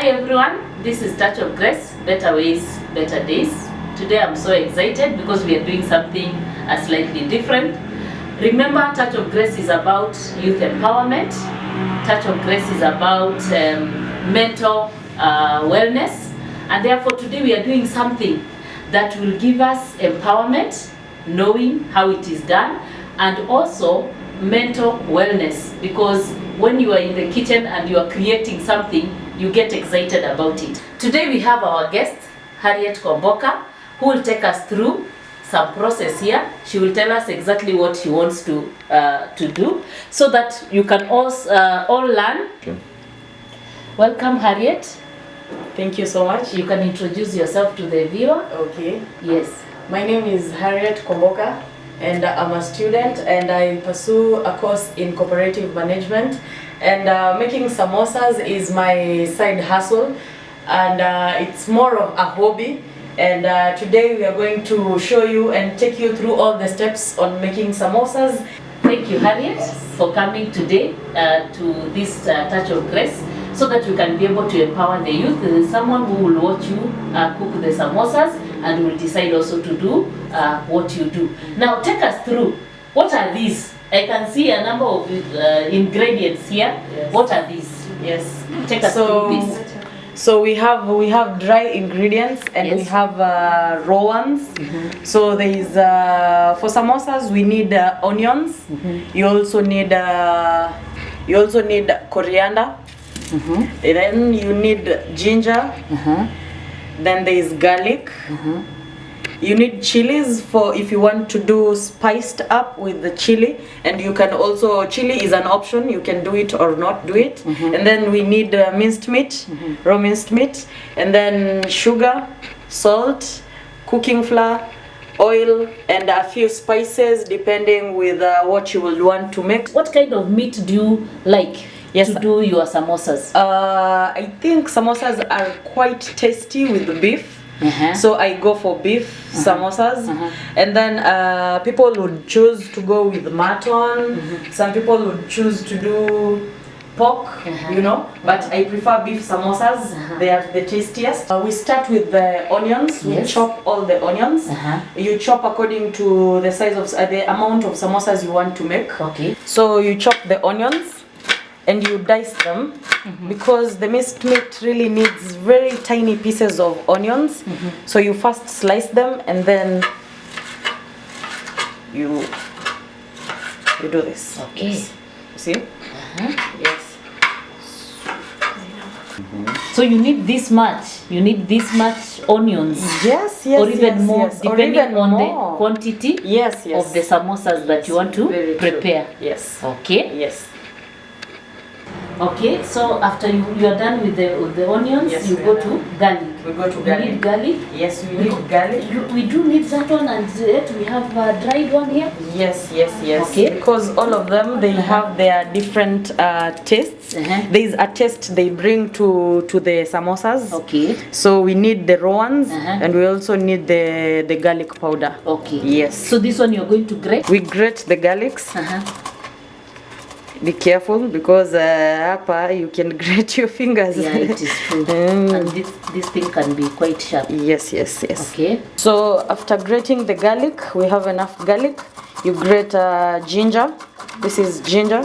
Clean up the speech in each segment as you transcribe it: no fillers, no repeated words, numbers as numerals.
Hi everyone, this is Touch of Grace, Better Ways, Better Days. Today I'm so excited because we are doing something slightly different. Remember, Touch of Grace is about youth empowerment. Touch of Grace is about mental wellness. And therefore today we are doing something that will give us empowerment, knowing how it is done, and also mental wellness, because when you are in the kitchen and you are creating something, you get excited about it. Today we have our guest, Harriet, who will take us through some process here. She will tell us exactly what she wants to do, so that you can all learn. Okay. Welcome, Harriet. Thank you so much. You can introduce yourself to the viewer. Okay. Yes. My name is Harriet Komboka, and I'm a student, and I pursue a course in cooperative management, and making samosas is my side hustle, and it's more of a hobby. And today we are going to show you and take you through all the steps on making samosas. Thank you, Harriet, for coming today to this Touch of Grace, so that you can be able to empower the youth. There is someone who will watch you cook the samosas and will decide also to do what you do. Now take us through, what are these? I can see a number of ingredients here. Yes. What are these? Yes. Take us through this. So we have dry ingredients, and yes, we have raw ones. Mm-hmm. So there is for samosas we need onions. Mm-hmm. You also need coriander. Mm-hmm. And then you need ginger. Mm-hmm. Then there is garlic. Mm-hmm. You need chilies for if you want to do spiced up with the chili, and you can also, chili is an option, you can do it or not do it. Mm-hmm. And then we need minced meat, mm-hmm, raw minced meat, and then sugar, salt, cooking flour, oil, and a few spices depending with what you will want to make. What kind of meat do you like? Yes, to do your samosas? I think samosas are quite tasty with the beef. Uh-huh. So I go for beef, uh-huh, samosas. Uh-huh. And then people would choose to go with mutton. Uh-huh. Some people would choose to do pork, uh-huh, you know, but I prefer beef samosas. Uh-huh. They are the tastiest. We start with the onions. Yes. We chop all the onions. Uh-huh. You chop according to the size of the amount of samosas you want to make. Okay. So you chop the onions and you dice them. Mm-hmm. Because the minced meat really needs very tiny pieces of onions. Mm-hmm. So you first slice them, and then you do this. Okay. Yes. See? Uh-huh. Yes. Mm-hmm. So you need this much. You need this much onions. Yes, yes, or even yes, more, yes, depending or even on more. the quantity. Yes, yes, of the samosas that you want to prepare. True. Yes. Okay. Yes. Okay, so after you are done with the onions, yes, you go to garlic. We go to garlic. We need garlic. Yes, we need garlic. We do need that one, and yet we have a dried one here. Yes, yes, yes. Okay. Because all of them, they have their different tastes. Uh-huh. There is a taste they bring to the samosas. Okay. So we need the raw ones, uh-huh, and we also need the garlic powder. Okay. Yes. So this one you're going to grate? We grate the garlics. Uh-huh. Be careful, because you can grate your fingers. Yeah, it is true. And this thing can be quite sharp. Yes, yes, yes. Okay. So after grating the garlic, we have enough garlic. You grate ginger. This is ginger.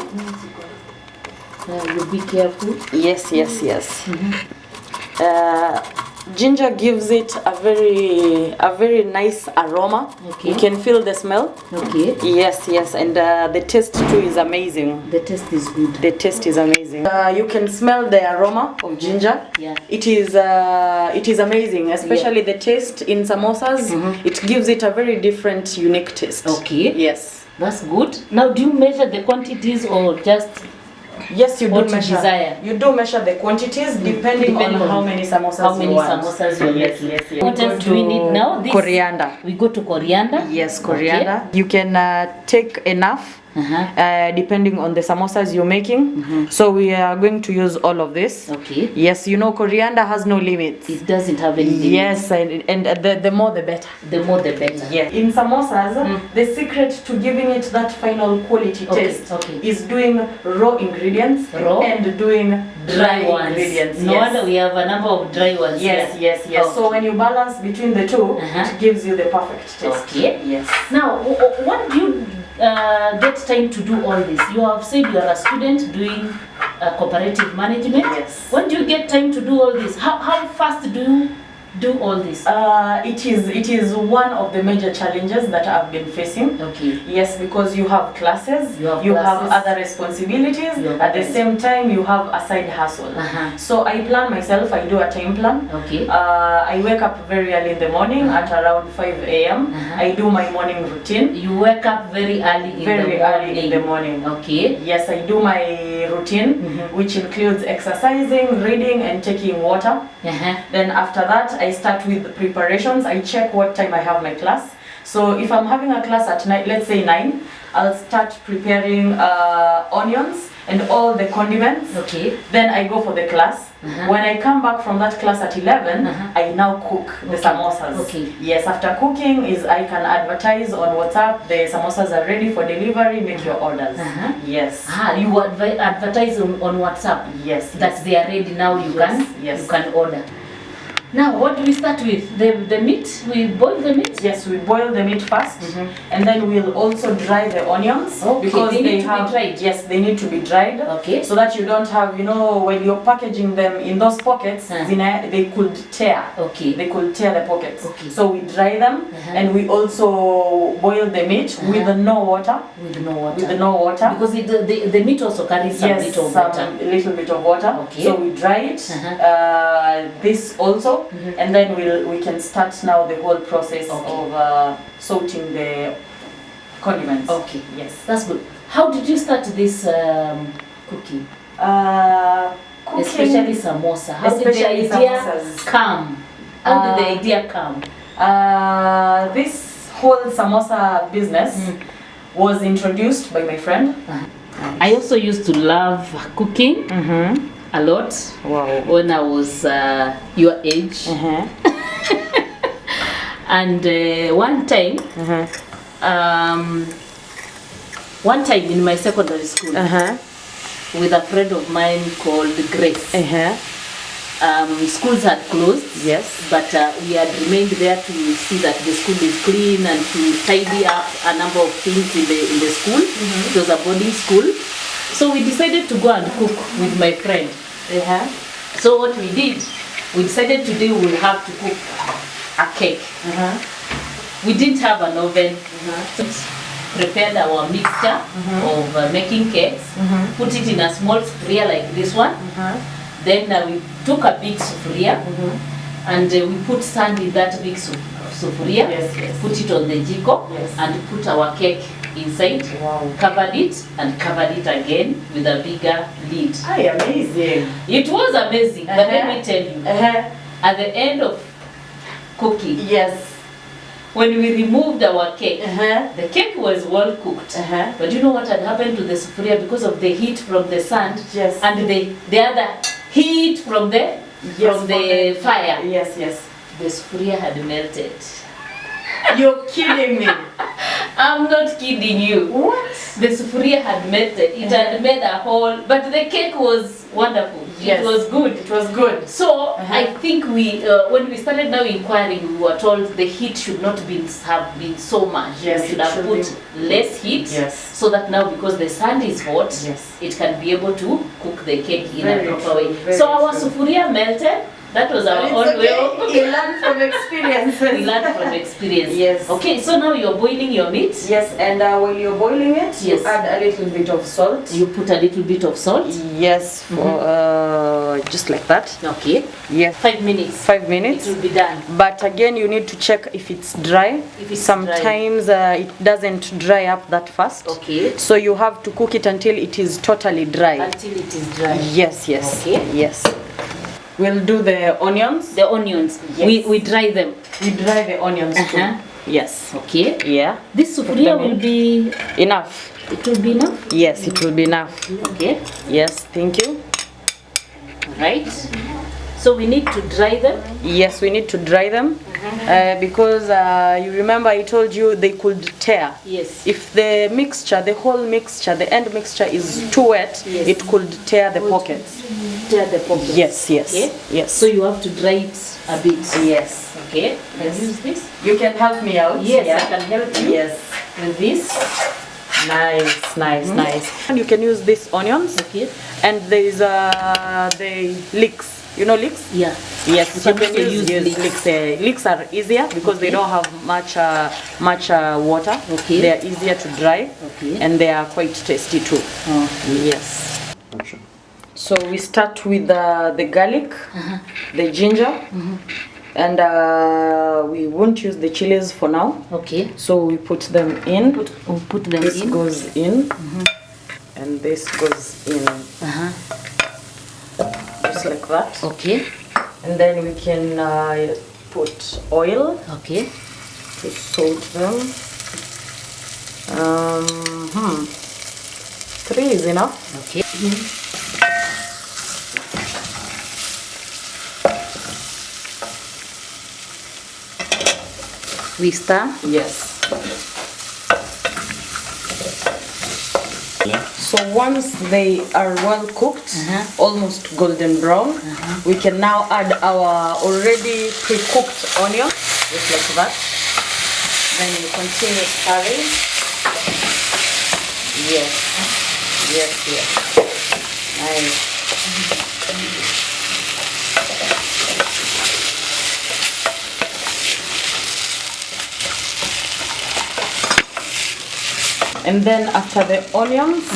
You be careful. Yes, yes, yes. Mm-hmm. Ginger gives it a very nice aroma. Okay. You can feel the smell. Okay. Yes, yes, and the taste too is amazing. The taste is good. The taste is amazing. You can smell the aroma of ginger. Yeah. It is amazing, especially, yeah, the taste in samosas. Mm-hmm. It gives it a very different, unique taste. Okay. Yes. That's good. Now, do you measure the quantities or just? Yes, you do measure. Desire. You do measure the quantities depending on how many samosas you want. Yes, yes, yes. What else do we need now? Coriander. We go to coriander. Yes, coriander. Okay. You can take enough. depending on the samosas you're making. So we are going to use all of this. Okay. Yes, you know coriander has no limits. It doesn't have any limits. Yes, and the more the better. The more the better. Yeah. In samosas, the secret to giving it that final quality taste is doing raw ingredients and doing dry ingredients. No wonder we have a number of dry ones. Yes. Okay. So when you balance between the two, it gives you the perfect taste. Okay. Yes. Now, when do you get time to do all this? You have said you are a student doing cooperative management. Yes. When do you get time to do all this? How fast do you do all this? It is one of the major challenges that I've been facing. Okay. Yes, because you have classes, you have other responsibilities. At the same time, you have a side hustle. So I plan myself. I do a time plan. Okay. I wake up very early in the morning at around 5 a.m. I do my morning routine. You wake up very early in the morning. Okay. Yes, I do my routine, which includes exercising, reading, and taking water. Then after that, I start with the preparations. I check what time I have my class. So if I'm having a class at night, let's say 9, I'll start preparing onions and all the condiments. Okay. Then I go for the class. When I come back from that class at 11, I now cook the samosas. Okay. Yes, after cooking I can advertise on WhatsApp. The samosas are ready for delivery. Make your orders. Yes. You advertise on WhatsApp. Yes. That they are ready now. You can order. Now, what do we start with? The meat? We boil the meat? Yes, we boil the meat first, and then we'll also dry the onions because they need to be dried. Yes, they need to be dried. Okay. So that you don't have, when you're packaging them in those pockets, they could tear. Okay. They could tear the pockets. Okay. So we dry them, and we also boil the meat with no water. With no water. With no water. Because the meat also carries some bit of water. A little bit of water. Okay. So we dry it. This also. And then we can start now the whole process of sorting the condiments. Okay. Yes. That's good. How did you start this cooking? Especially samosa. How did the idea come? How did the idea come? This whole samosa business was introduced by my friend. I also used to love cooking. A lot. Wow. When I was your age. And one time in my secondary school, with a friend of mine called Grace. Schools had closed. Yes. But we had remained there to see that the school is clean and to tidy up a number of things in the school. It was a boarding school. So we decided to go and cook with my friend. So what we did, we decided today we'll have to cook a cake. We didn't have an oven. Prepared our mixture of making cakes, put it in a small sufuria like this one. Then we took a big sufuria and we put sand in that big sufuria, put it on the jiko and put our cake inside, covered it and covered it again with a bigger lid. Amazing. It was amazing, but let me tell you, at the end of cooking, when we removed our cake, the cake was well cooked. But you know what had happened to the sufuria because of the heat from the sand and the other heat from the fire? The sufuria had melted. You're kidding me. I'm not kidding you. What? The sufuria had melted. It had made a hole, but the cake was wonderful. It was good. It was good. So I think when we started now inquiring, we were told the heat should not have been so much. We should have put less heat, so that now because the sand is hot, it can be able to cook the cake in a proper way. So our sufuria melted. That was our own way. We learned from experience. We learned from experience. Yes. Okay, so now you're boiling your meat. Yes, and when you're boiling it, you add a little bit of salt. You put a little bit of salt. Yes, for just like that. Okay. Yes. 5 minutes. 5 minutes. It will be done. But again, you need to check if it's dry. If it's sometimes it doesn't dry up that fast. Okay. So you have to cook it until it is totally dry. Until it is dry. Yes, yes. Okay. Yes. We'll do the onions. The onions. Yes. We dry them. We dry the onions too. Yes. Okay. Yeah. This sufuria will be enough. It will be enough? Yes, it will be enough. Okay. Yes, thank you. Right. So we need to dry them? Yes, we need to dry them because you remember I told you they could tear. Yes. If the mixture, the whole mixture, the end mixture is too wet, yes. it could tear the pockets. Tear the pockets. Yes, yes. Okay. Yes. So you have to dry it a bit. Yes. Okay. Can I use this? You can help me out. Yes, yeah. I can help you. Yes. With this. Nice, nice, nice. And you can use these onions. Okay. And there is the leeks. You know leeks? Yeah. Yes, you can use leeks. leeks. Leeks are easier because they don't have much water. Okay. They are easier to dry. Okay. And they are quite tasty too. Yes. So we start with the garlic, the ginger, and we won't use the chilies for now. Okay. So we put them in. Put them this in. Goes in, and this goes in. Just like that. Okay. And then we can put oil. Okay. To salt them. 3 is enough. Okay. We stir? Yes. So once they are well cooked, almost golden brown, we can now add our already pre-cooked onion, just like that. Then we continue stirring. Yes, yes, yes. Nice. And then after the onions,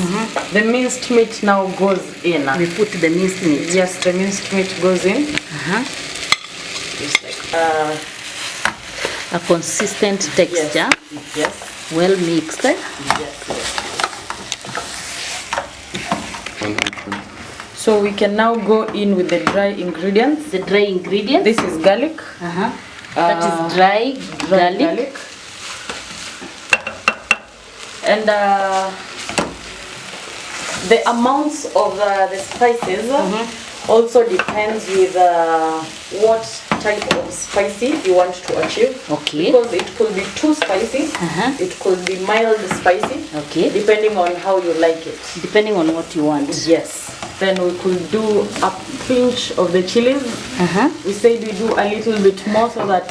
the minced meat now goes in. We put the minced meat. Yes, the minced meat goes in. Just like a consistent texture. Yes. Well mixed. Yes. So we can now go in with the dry ingredients. The dry ingredients. This is garlic. That is dry garlic. And the amounts of the spices also depends with what type of spicy you want to achieve. Okay. Because it could be too spicy, it could be mild spicy. Okay. Depending on how you like it. Depending on what you want. Yes. Then we could do a pinch of the chilies. We said we do a little bit more so that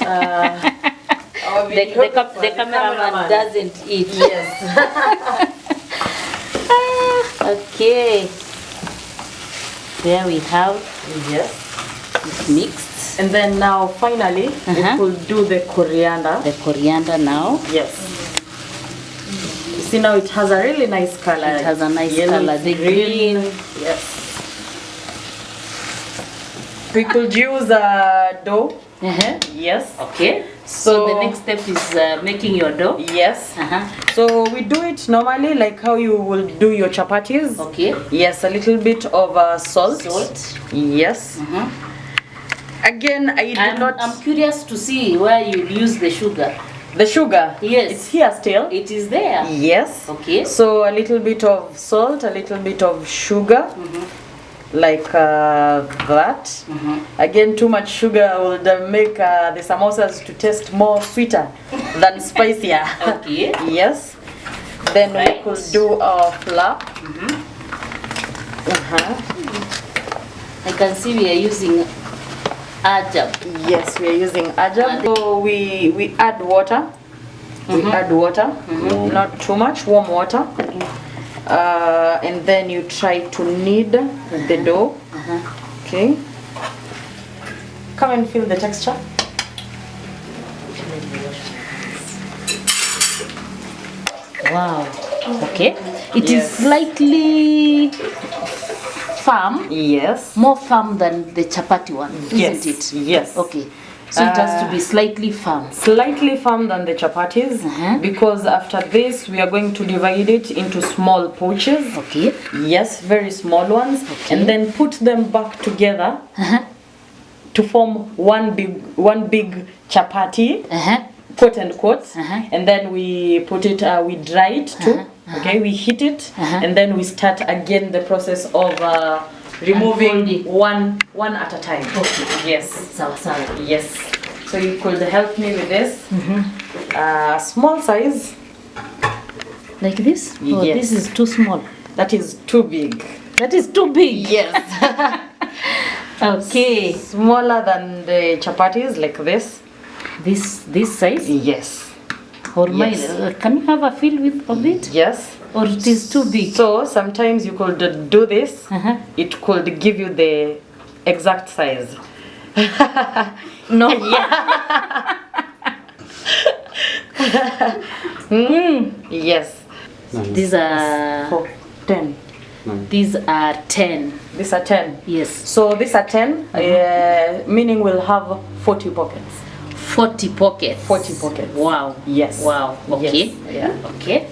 the cameraman doesn't eat. Yes. Okay. There we have Yes. it mixed. And then now finally we could do the coriander. The coriander now. Yes. You see now it has a really nice color. It has a nice Yellow, color. The green. Yes. We could use dough. Yes. Okay. So the next step is making your dough. Yes. So we do it normally like how you will do your chapatis. Okay. Yes, a little bit of salt. Salt. Yes. Again, I'm curious to see where you use the sugar. The sugar. Yes. It's here still. It is there. Yes. Okay. So a little bit of salt, a little bit of sugar. Like that. Again, too much sugar would make the samosas to taste more sweeter than spicier. Okay. Yes. Then we could do our flour. I can see we are using ajab. Yes, we are using ajab. So we add water. We add water, not too much, warm water. And then you try to knead the dough. Okay. Come and feel the texture. Wow. Okay. It is slightly firm. Yes. More firm than the chapati one, isn't it? Yes. Okay. So it has to be slightly firm. Slightly firm than the chapatis because after this we are going to divide it into small pouches. Okay. Yes, very small ones. Okay. And then put them back together to form one big chapati, quote unquote. And then we put it, we dry it too. Okay, we heat it, and then we start again the process of removing one at a time. Okay. Yes. Yes. So you could help me with this. Small size. Like this? Oh, yes. This is too small. That is too big. That is too big. Yes. Okay. Smaller than the chapatis, like this. This size? Yes. Or mine? Can you have a feel of it? Yes. Or it is too big? So sometimes you could do this. It could give you the exact size. No. Yes. Nice. These are 10. These are 10. These are 10. Yes. So these are 10, meaning we'll have 40 pockets. 40 pockets. 40 pockets. Wow. Yes. Wow. Okay. Yes. Yeah. Okay.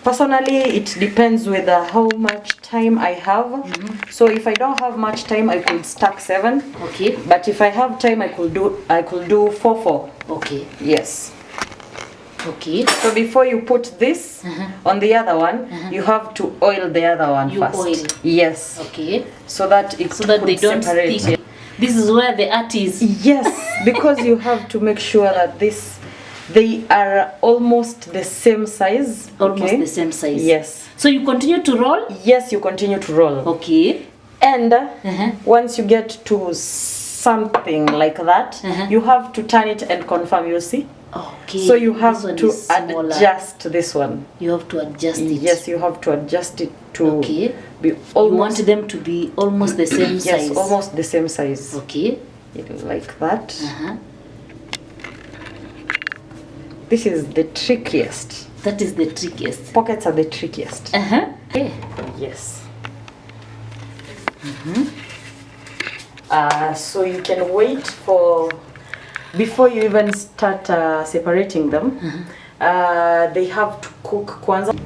Personally, it depends with how much time I have. So if I don't have much time, I could stack 7. Okay. But if I have time, I could do 4. Okay. Yes. Okay. So before you put this on the other one, you have to oil the other one first. Oil. Yes. Okay. So that it So that could they don't separate. stick. This is where the art is. Yes, because you have to make sure that they are almost the same size. Almost the same size. Yes. So you continue to roll? Yes, you continue to roll. Okay. And once you get to something like that, you have to turn it and confirm, you see? Okay. So you have This one to is smaller. adjust this one. You have to adjust it. Yes, you have to adjust it to be You almost... want them to be almost the same size. Yes, almost the same size. Okay. Like that. This is the trickiest. That is the trickiest. Pockets are the trickiest. Okay. Yes. So you can wait for, before you even start separating them, they have to cook kwanza.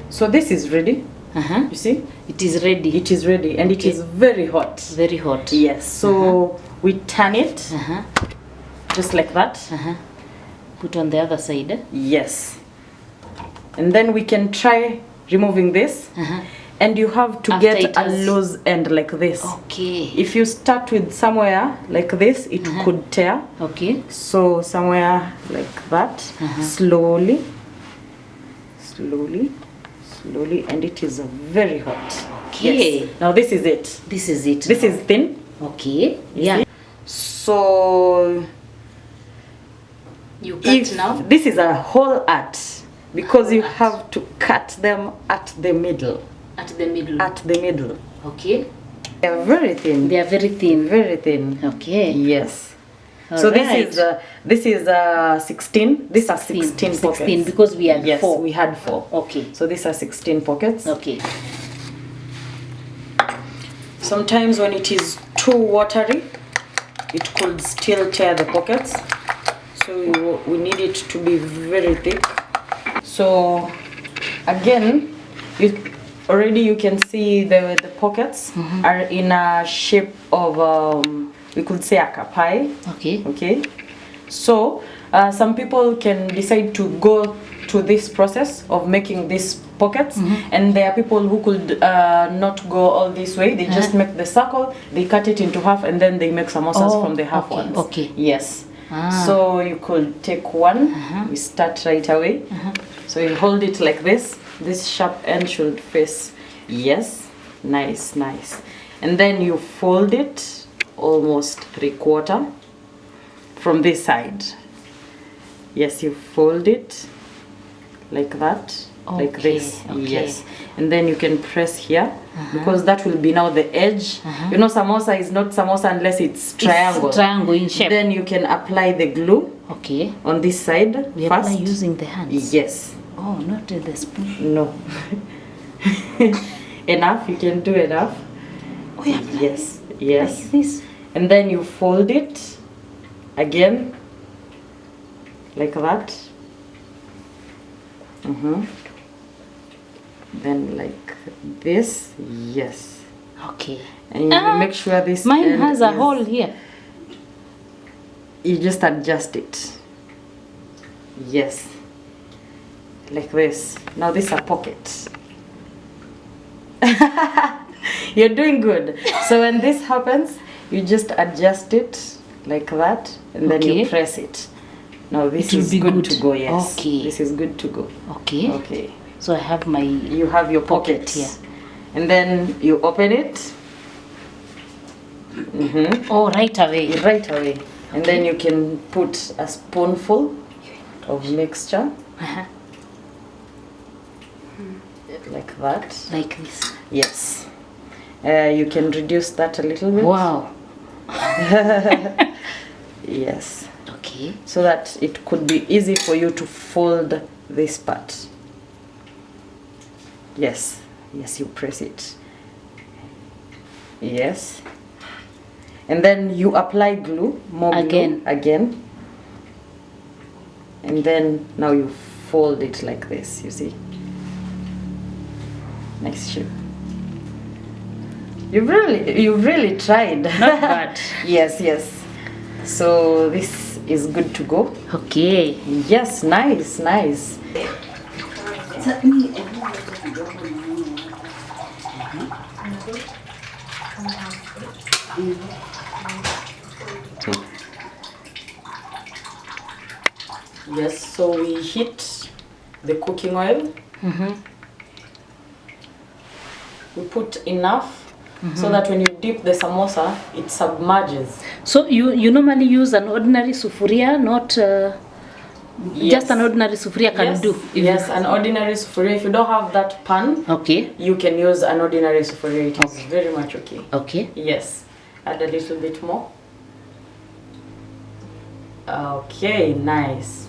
So this is ready. You see? It is ready. It is ready, and it is very hot. Very hot. Yes. So we turn it just like that. Put on the other side. Yes. And then we can try removing this. And you have to After get it a has- loose end like this. Okay. If you start with somewhere like this, it could tear. Okay. So somewhere like that, slowly, and it is very hot. Okay. Yes. Now this is it. This is it. This is thin. Okay. Yeah. So You cut if now. this is a whole art, because you have to cut them at the middle. At the middle. At the middle. Okay. They are very thin. They are very thin. Very thin. Okay. Yes. All So right. this is 16. These are 16 pockets. 16 because we had Yes, 4. we had 4. Okay. So these are 16 pockets. Okay. Sometimes when it is too watery, it could still tear the pockets. So we need it to be very thick. So again, you can see the pockets are in a shape of we could say a kapai. Okay. Okay. So some people can decide to go to this process of making these pockets, and there are people who could not go all this way. They just make the circle, they cut it into half, and then they make samosas from the half ones. Okay. Yes. So you could take one. We start right away. So you hold it like this. This sharp end should face. Yes. Nice. And then you fold it almost 3/4 from this side. Yes, you fold it like that, like this. Okay. Yes. And then you can press here, because that will be now the edge. You know, samosa is not samosa unless it's triangle. It's triangle in shape. Then you can apply the glue Okay. on this side We first. apply using the hands. Yes. Oh, not with the spoon. No. Enough. You can do enough. Oh, yeah. Yes. Yes. Like this. And then you fold it again like that. Then like this. Yes. Okay. And you make sure this Mine end has a is- hole here. You just adjust it. Yes. like this. Now these are pockets. You're doing good. So when this happens, you just adjust it like that, and then you press it. Now this is good to go. Yes. Okay. This is good to go. Okay. Okay. So I have my. You have your pocket here, and then you open it. Oh, right away. Right away, and then you can put a spoonful of mixture. Like that. Like this. Yes. You can reduce that a little bit. Wow. Yes. Okay. So that it could be easy for you to fold this part. Yes. Yes, you press it. Yes. And then you apply glue, more glue again. And then now you fold it like this, you see. Nice shape. You've really tried. Not bad. Yes, yes. So this is good to go. Okay. Yes, nice, nice. Yes, so we heat the cooking oil. We put enough so that when you dip the samosa, it submerges. So you normally use an ordinary sufuria, not just an ordinary sufuria can do. Yes, an ordinary sufuria. If you don't have that pan, you can use an ordinary sufuria. It is very much okay. Okay. Yes. Add a little bit more. Okay, nice.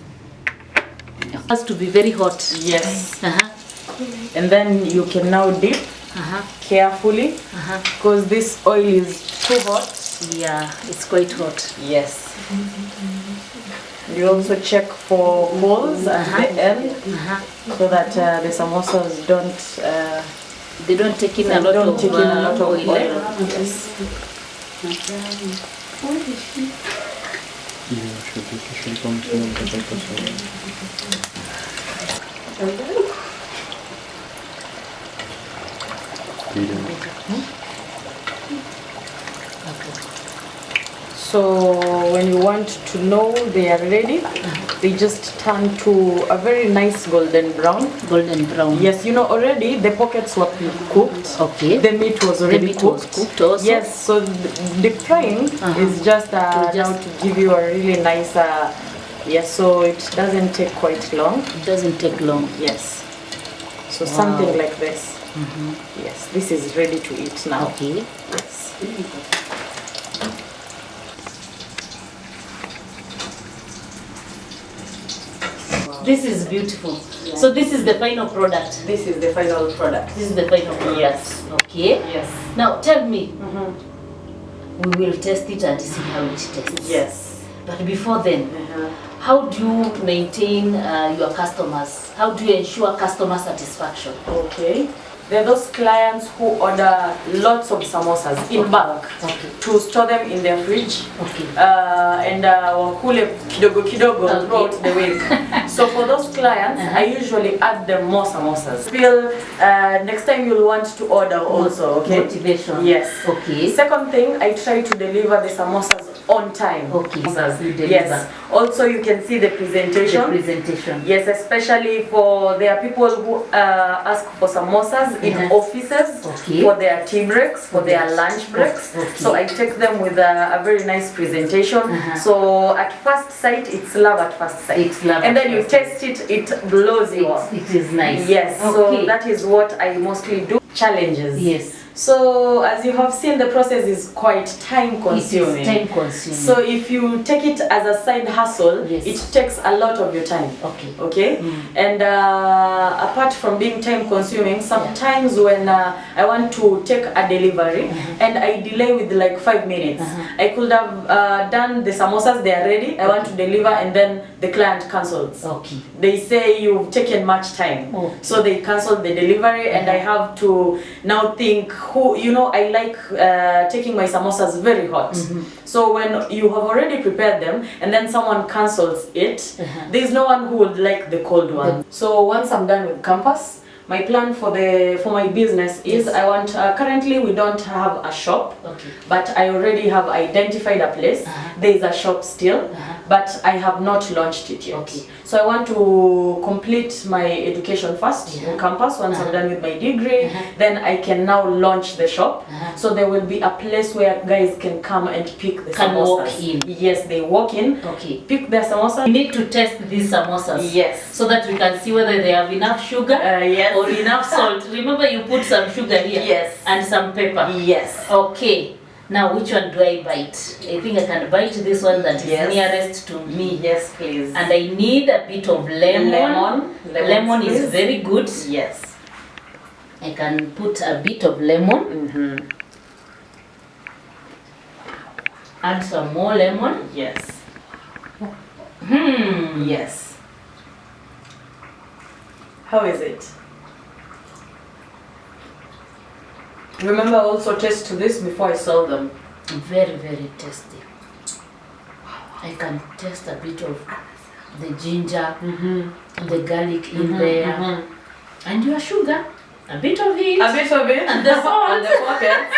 It has to be very hot. Yes. And then you can now dip carefully because this oil is too hot. Yeah, it's quite hot. Yes. You also check for holes at the end so that the samosas they don't take in a lot of oil. Yes. So when you want to know they are ready, they just turn to a very nice golden brown. Golden brown. Yes, you know already the pockets were cooked. Okay. The meat was already cooked. Also. Yes, so the frying is just now to give you a really nice. Yes, so it doesn't take quite long. It doesn't take long. Yes. So something like this. Yes, this is ready to eat now. Okay. Yes. This is beautiful. So this is the final product. This is the final product. This is the final product. Yes. Okay. Yes. Now tell me. We will test it and see how it tastes. Yes. But before then, how do you maintain your customers? How do you ensure customer satisfaction? Okay. There are those clients who order lots of samosas in bulk to store them in their fridge and wakule kidogo kidogo throughout the week. So for those clients, I usually add them more samosas. Feel next time you'll want to order also. Okay. Motivation. Yes. Okay. Second thing, I try to deliver the samosas on time. Okay. Yes. Also, you can see the presentation. The presentation. Yes, especially for there are people who ask for samosas in offices for their tea breaks, for their lunch breaks. So I take them with a very nice presentation. So at first sight, it's love at first sight. It's love and then you taste it, it blows you off. It is nice. Yes, so that is what I mostly do. Challenges. Yes. So as you have seen, the process is quite time consuming. It is time consuming. So if you take it as a side hustle, it takes a lot of your time. Okay. And apart from being time consuming, sometimes when I want to take a delivery and I delay with like 5 minutes, I could have done the samosas, they are ready, I want to deliver, and then the client cancels. Okay. They say you've taken much time. Oh. So they cancel the delivery and I have to now think who, you know, I like taking my samosas very hot. So when you have already prepared them and then someone cancels it, there's no one who would like the cold one. So once I'm done with campus, my plan for my business is I want, currently we don't have a shop, but I already have identified a place. There is a shop still, but I have not launched it yet. So I want to complete my education first in campus. Once I'm done with my degree, then I can now launch the shop. So there will be a place where guys can come and pick the samosas. Walk in. Yes, they walk in, pick their samosas. We need to test these samosas. Yes. So that we can see whether they have enough sugar. Yes. Or enough salt. Remember you put some sugar here. Yes. And some pepper. Yes. Okay. Now which one do I bite? I think I can bite this one that is nearest to me. Yes, please. And I need a bit of lemon. Lemon is very good. Yes. I can put a bit of lemon. Add some more lemon. Yes. Yes. How is it? Remember, also taste this before I sell them. Very, very tasty. I can taste a bit of the ginger, the garlic in there, and your sugar, a bit of it, a bit of it, and the salt, and the pockets.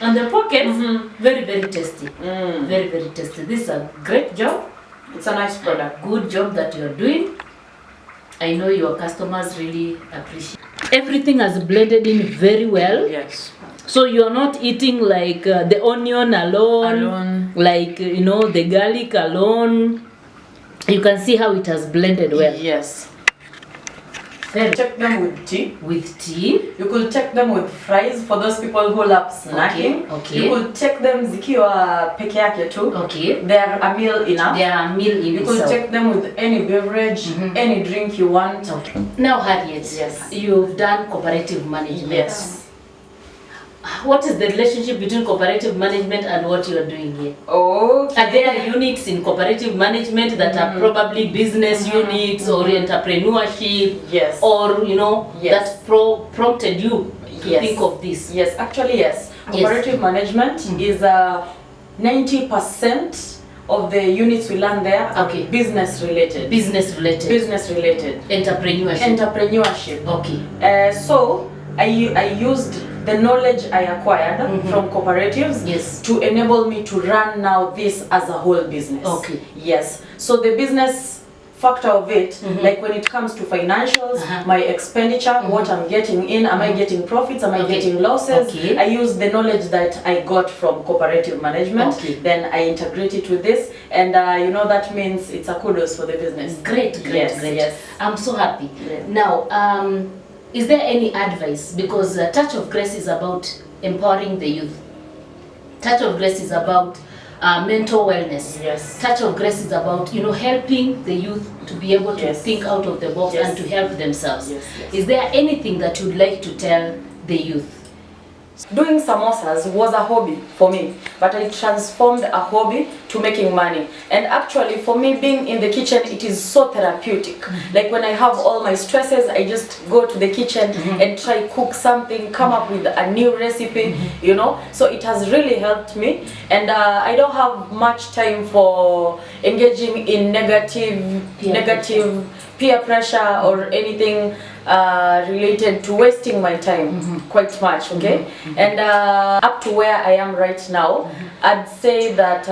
And the pockets, very, very tasty. Very, very tasty. This is a great job. It's a nice product. Good job that you're doing. I know your customers really appreciate. Everything has blended in very well. Yes. So you're not eating like the onion alone, like you know the garlic alone. You can see how it has blended well. Yes. Very. Check them with tea. With tea. You could check them with fries for those people who love snacking. You could check them zikiwa peke yake too. They are a meal enough. They are a meal in You itself. could check them with any beverage, any drink you want. Now Harriet, yes, you've done cooperative management. Yes. What is the relationship between cooperative management and what you are doing here? Okay. Are there units in cooperative management that are probably business units or entrepreneurship? Yes. Or you know that prompted you to think of this? Yes, actually yes. Cooperative management is 90% of the units we learn there are business related. Business related. Business related. Entrepreneurship. Entrepreneurship. Okay. So I used the knowledge I acquired from cooperatives to enable me to run now this as a whole business. Okay. Yes. So the business factor of it, like when it comes to financials, my expenditure, what I'm getting in, am I getting profits, am I getting losses? I use the knowledge that I got from cooperative management, then I integrate it with this, and you know that means it's a kudos for the business. Great, great, great. Yes. I'm so happy. Now, is there any advice? Because Touch of Grace is about empowering the youth. Touch of Grace is about mental wellness. Yes. Touch of Grace is about, you know, helping the youth to be able to think out of the box and to help themselves. Is there anything that you'd like to tell the youth? Doing samosas was a hobby for me, but I transformed a hobby to making money. And actually for me, being in the kitchen, it is so therapeutic. Like when I have all my stresses, I just go to the kitchen and try cook something, come up with a new recipe, you know. So it has really helped me, and I don't have much time for engaging in negative peer pressure or anything related to wasting my time quite much, okay? And up to where I am right now, I'd say that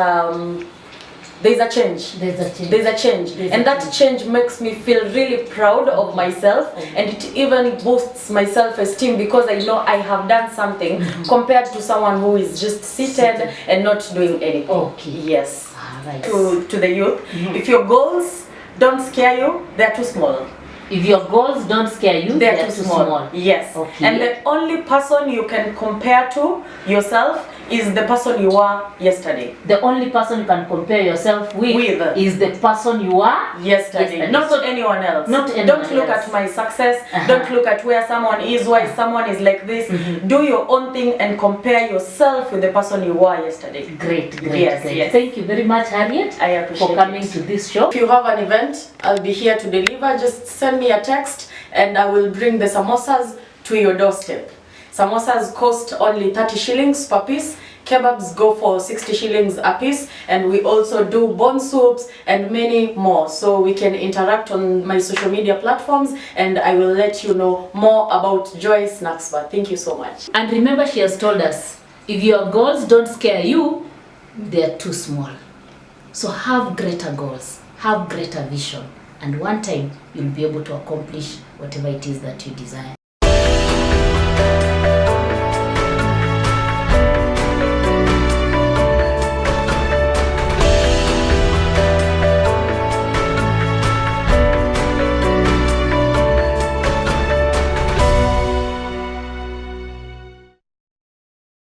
there's a change. There's a change. And that change makes me feel really proud of myself, and it even boosts my self-esteem because I know I have done something compared to someone who is just seated and not doing anything. Yes. To the youth, if your goals don't scare you, they're too small. If your goals don't scare you, they're too small. Yes. And the only person you can compare to yourself is the person you were yesterday. The only person you can compare yourself with is the person you are yesterday. Not anyone else. Not anyone Don't look else. at my success. Don't look at where someone is, why someone is like this. Do your own thing and compare yourself with the person you were yesterday. Great. Yes. Thank you very much, Harriet, I appreciate for coming to this show. If you have an event, I'll be here to deliver. Just send me a text and I will bring the samosas to your doorstep. Samosas cost only 30 shillings per piece. Kebabs go for 60 shillings a piece, and we also do bone soups and many more. So we can interact on my social media platforms and I will let you know more about Joy Snacks Bar. Thank you so much. And remember, she has told us, if your goals don't scare you, they are too small. So have greater goals, have greater vision, and one time you'll be able to accomplish whatever it is that you desire.